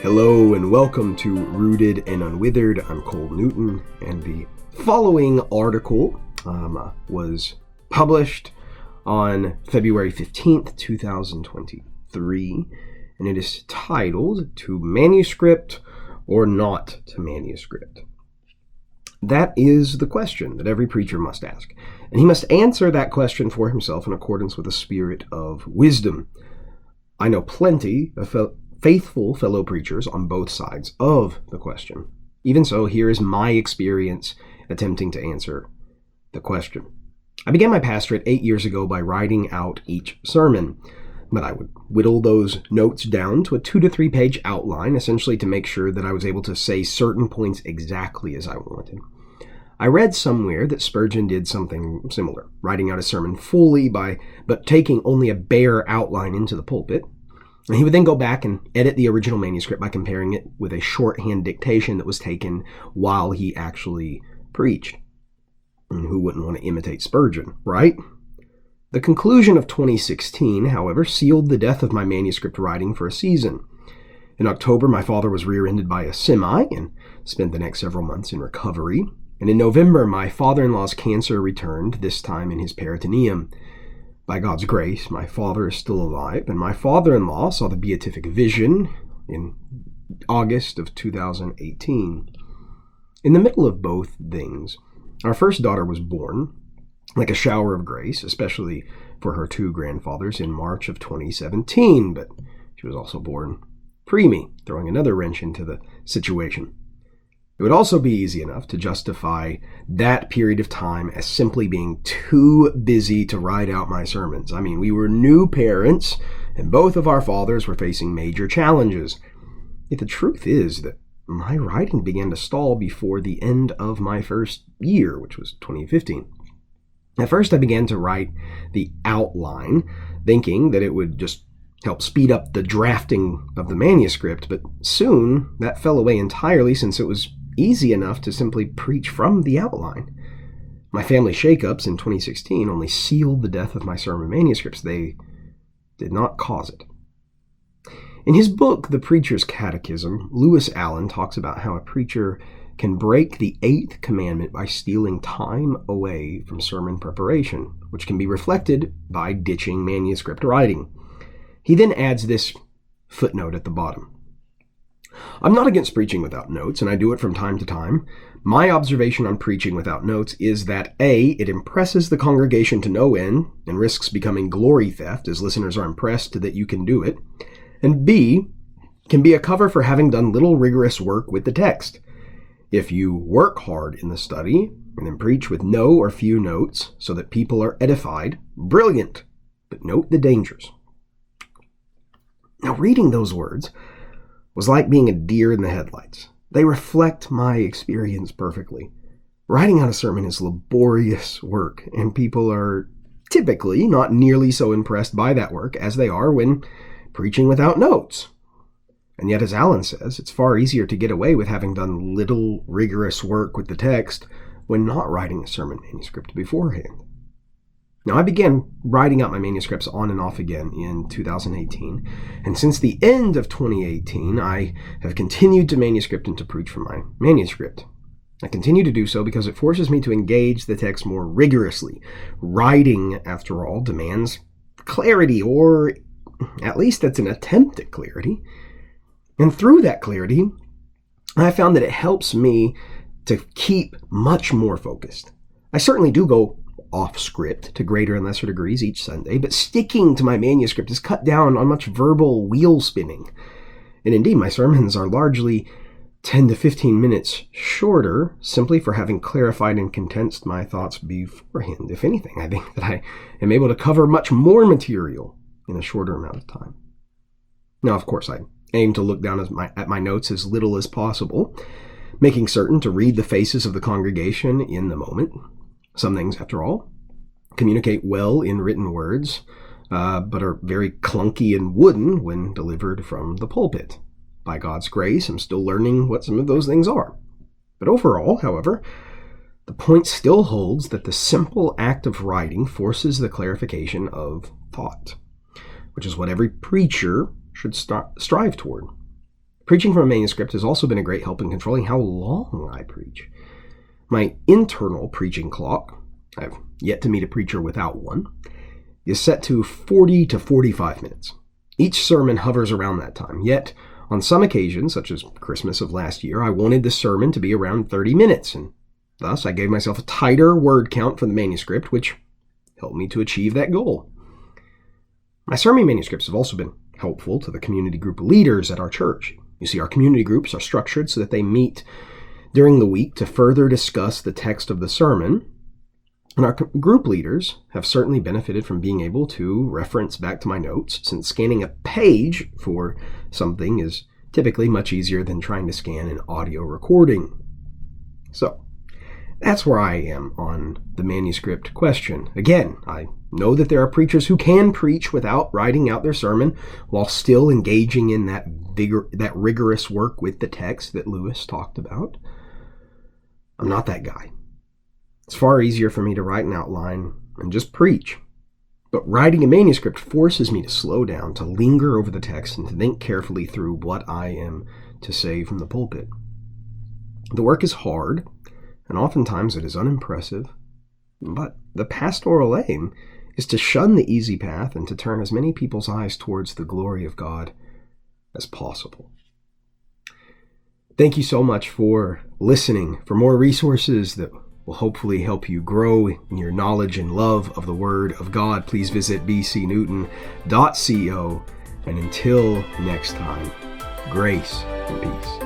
Hello and welcome to Rooted and Unwithered. I'm Cole Newton, and the following article was published on February 15th, 2023, and it is titled, To Manuscript or Not to Manuscript? That is the question that every preacher must ask, and he must answer that question for himself in accordance with a spirit of wisdom. I know plenty of faithful fellow preachers on both sides of the question. Even so, here is my experience attempting to answer the question. I began my pastorate 8 years ago by writing out each sermon, but I would whittle those notes down to a 2 to 3 page outline, essentially to make sure that I was able to say certain points exactly as I wanted. I read somewhere that Spurgeon did something similar, writing out a sermon fully but taking only a bare outline into the pulpit. And he would then go back and edit the original manuscript by comparing it with a shorthand dictation that was taken while he actually preached. And who wouldn't want to imitate Spurgeon, right? The conclusion of 2016, however, sealed the death of my manuscript writing for a season. In October, my father was rear-ended by a semi and spent the next several months in recovery. And in November, my father-in-law's cancer returned, this time in his peritoneum. By God's grace, my father is still alive, and my father-in-law saw the beatific vision in August of 2018. In the middle of both things, our first daughter was born, like a shower of grace, especially for her 2 grandfathers, in March of 2017, but she was also born pre-me, throwing another wrench into the situation. It would also be easy enough to justify that period of time as simply being too busy to write out my sermons. I mean, we were new parents, and both of our fathers were facing major challenges. Yet the truth is that my writing began to stall before the end of my first year, which was 2015. At first, I began to write the outline, thinking that it would just help speed up the drafting of the manuscript, but soon that fell away entirely since it was easy enough to simply preach from the outline. My family shakeups in 2016 only sealed the death of my sermon manuscripts. They did not cause it. In his book, The Preacher's Catechism, Lewis Allen talks about how a preacher can break the 8th commandment by stealing time away from sermon preparation, which can be reflected by ditching manuscript writing. He then adds this footnote at the bottom. I'm not against preaching without notes, and I do it from time to time. My observation on preaching without notes is that A, it impresses the congregation to no end and risks becoming glory theft as listeners are impressed that you can do it, and B, can be a cover for having done little rigorous work with the text. If you work hard in the study and then preach with no or few notes so that people are edified, brilliant, but note the dangers. Now, reading those words was like being a deer in the headlights. They reflect my experience perfectly. Writing out a sermon is laborious work, and people are typically not nearly so impressed by that work as they are when preaching without notes. And yet, as Allen says, it's far easier to get away with having done little rigorous work with the text when not writing a sermon manuscript beforehand. Now, I began writing out my manuscripts on and off again in 2018, and since the end of 2018, I have continued to manuscript and to preach from my manuscript. I continue to do so because it forces me to engage the text more rigorously. Writing, after all, demands clarity, or at least that's an attempt at clarity. And through that clarity, I found that it helps me to keep much more focused. I certainly do go off script to greater and lesser degrees each Sunday, but sticking to my manuscript has cut down on much verbal wheel spinning. And indeed, my sermons are largely 10 to 15 minutes shorter, simply for having clarified and condensed my thoughts beforehand. If anything, I think that I am able to cover much more material in a shorter amount of time. Now, of course, I aim to look down at my notes as little as possible, making certain to read the faces of the congregation in the moment. Some things, after all, communicate well in written words, but are very clunky and wooden when delivered from the pulpit. By God's grace, I'm still learning what some of those things are. But overall, however, the point still holds that the simple act of writing forces the clarification of thought, which is what every preacher should strive toward. Preaching from a manuscript has also been a great help in controlling how long I preach. My internal preaching clock, I've yet to meet a preacher without one, is set to 40 to 45 minutes. Each sermon hovers around that time, yet on some occasions, such as Christmas of last year, I wanted the sermon to be around 30 minutes, and thus I gave myself a tighter word count for the manuscript, which helped me to achieve that goal. My sermon manuscripts have also been helpful to the community group leaders at our church. You see, our community groups are structured so that they meet during the week to further discuss the text of the sermon, and our group leaders have certainly benefited from being able to reference back to my notes, since scanning a page for something is typically much easier than trying to scan an audio recording. So, that's where I am on the manuscript question. Again, I know that there are preachers who can preach without writing out their sermon while still engaging in that rigorous work with the text that Lewis talked about. I'm not that guy. It's far easier for me to write an outline and just preach. But writing a manuscript forces me to slow down, to linger over the text, and to think carefully through what I am to say from the pulpit. The work is hard, and oftentimes it is unimpressive, but the pastoral aim is to shun the easy path and to turn as many people's eyes towards the glory of God as possible. Thank you so much for listening. For more resources that will hopefully help you grow in your knowledge and love of the Word of God, please visit bcnewton.co. And until next time, grace and peace.